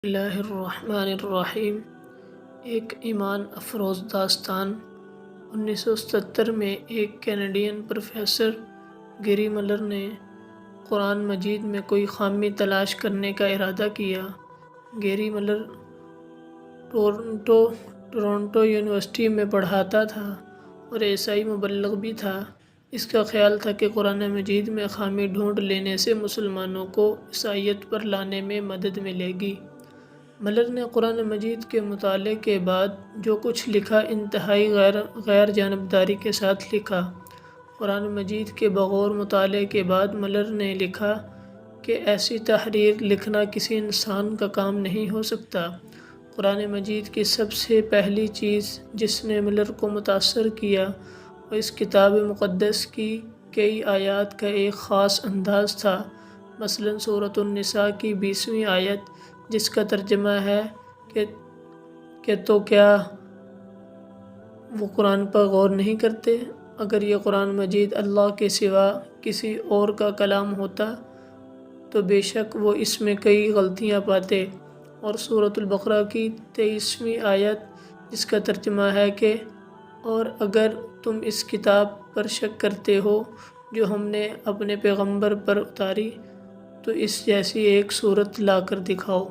اللہ الرحمن الرحیم۔ ایک ایمان افروز داستان۔ 1977 میں ایک کینیڈین پروفیسر گیری ملر نے قرآن مجید میں کوئی خامی تلاش کرنے کا ارادہ کیا۔ گیری ملر ٹورنٹو یونیورسٹی میں پڑھاتا تھا اور عیسائی مبلغ بھی تھا۔ اس کا خیال تھا کہ قرآن مجید میں خامی ڈھونڈ لینے سے مسلمانوں کو عیسائیت پر لانے میں مدد ملے گی۔ ملر نے قرآن مجید کے مطالعے کے بعد جو کچھ لکھا انتہائی غیر جانبداری کے ساتھ لکھا۔ قرآن مجید کے بغور مطالعے کے بعد ملر نے لکھا کہ ایسی تحریر لکھنا کسی انسان کا کام نہیں ہو سکتا۔ قرآن مجید کی سب سے پہلی چیز جس نے ملر کو متاثر کیا وہ اس کتاب مقدس کی کئی آیات کا ایک خاص انداز تھا۔ مثلاً سورۃ النساء کی 20ویں آیت جس کا ترجمہ ہے کہ تو کیا وہ قرآن پر غور نہیں کرتے؟ اگر یہ قرآن مجید اللہ کے سوا کسی اور کا کلام ہوتا تو بے شک وہ اس میں کئی غلطیاں پاتے۔ اور سورۃ البقرہ کی 23ویں آیت جس کا ترجمہ ہے کہ اور اگر تم اس کتاب پر شک کرتے ہو جو ہم نے اپنے پیغمبر پر اتاری تو اس جیسی ایک صورت لا کر دکھاؤ۔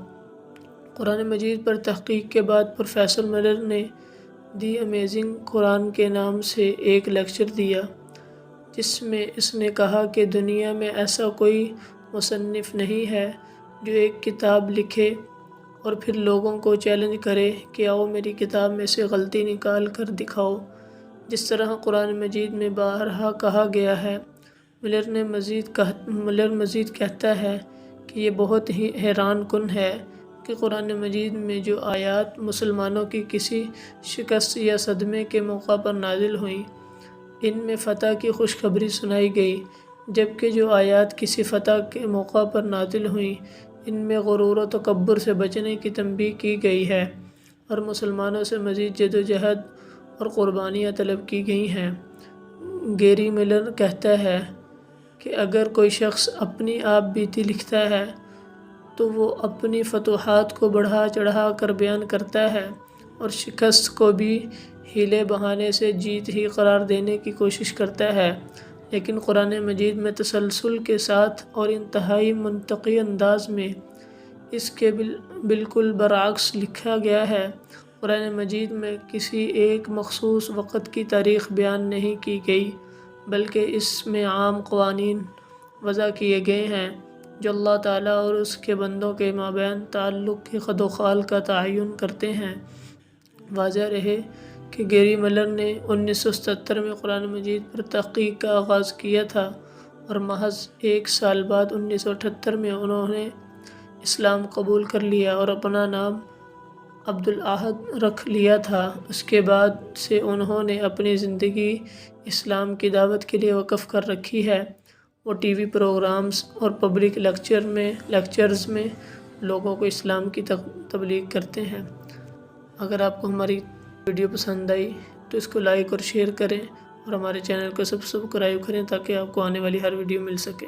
قرآن مجید پر تحقیق کے بعد پروفیسر ملر نے دی امیزنگ قرآن کے نام سے ایک لیکچر دیا جس میں اس نے کہا کہ دنیا میں ایسا کوئی مصنف نہیں ہے جو ایک کتاب لکھے اور پھر لوگوں کو چیلنج کرے کہ آؤ میری کتاب میں سے غلطی نکال کر دکھاؤ، جس طرح قرآن مجید میں بارہا کہا گیا ہے۔ ملر مزید کہتا ہے کہ یہ بہت ہی حیران کن ہے کہ قرآن مجید میں جو آیات مسلمانوں کی کسی شکست یا صدمے کے موقع پر نازل ہوئیں ان میں فتح کی خوشخبری سنائی گئی، جبکہ جو آیات کسی فتح کے موقع پر نازل ہوئیں ان میں غرور و تکبر سے بچنے کی تنبیہ کی گئی ہے اور مسلمانوں سے مزید جدوجہد اور قربانیاں طلب کی گئی ہیں۔ گیری ملر کہتا ہے کہ اگر کوئی شخص اپنی آپ بیتی لکھتا ہے تو وہ اپنی فتوحات کو بڑھا چڑھا کر بیان کرتا ہے اور شکست کو بھی ہیلے بہانے سے جیت ہی قرار دینے کی کوشش کرتا ہے، لیکن قرآن مجید میں تسلسل کے ساتھ اور انتہائی منطقی انداز میں اس کے بالکل برعکس لکھا گیا ہے۔ قرآن مجید میں کسی ایک مخصوص وقت کی تاریخ بیان نہیں کی گئی بلکہ اس میں عام قوانین وضع کیے گئے ہیں جو اللہ تعالیٰ اور اس کے بندوں کے مابین تعلق کی خد و خال کا تعین کرتے ہیں۔ واضح رہے کہ گیری ملر نے 1977 میں قرآن مجید پر تحقیق کا آغاز کیا تھا اور محض ایک سال بعد 1978 میں انہوں نے اسلام قبول کر لیا اور اپنا نام عبدالاحد رکھ لیا تھا۔ اس کے بعد سے انہوں نے اپنی زندگی اسلام کی دعوت کے لیے وقف کر رکھی ہے۔ وہ ٹی وی پروگرامز اور پبلک لیکچرز میں لوگوں کو اسلام کی تبلیغ کرتے ہیں۔ اگر آپ کو ہماری ویڈیو پسند آئی تو اس کو لائک اور شیئر کریں اور ہمارے چینل کو سبسکرائب کریں تاکہ آپ کو آنے والی ہر ویڈیو مل سکے۔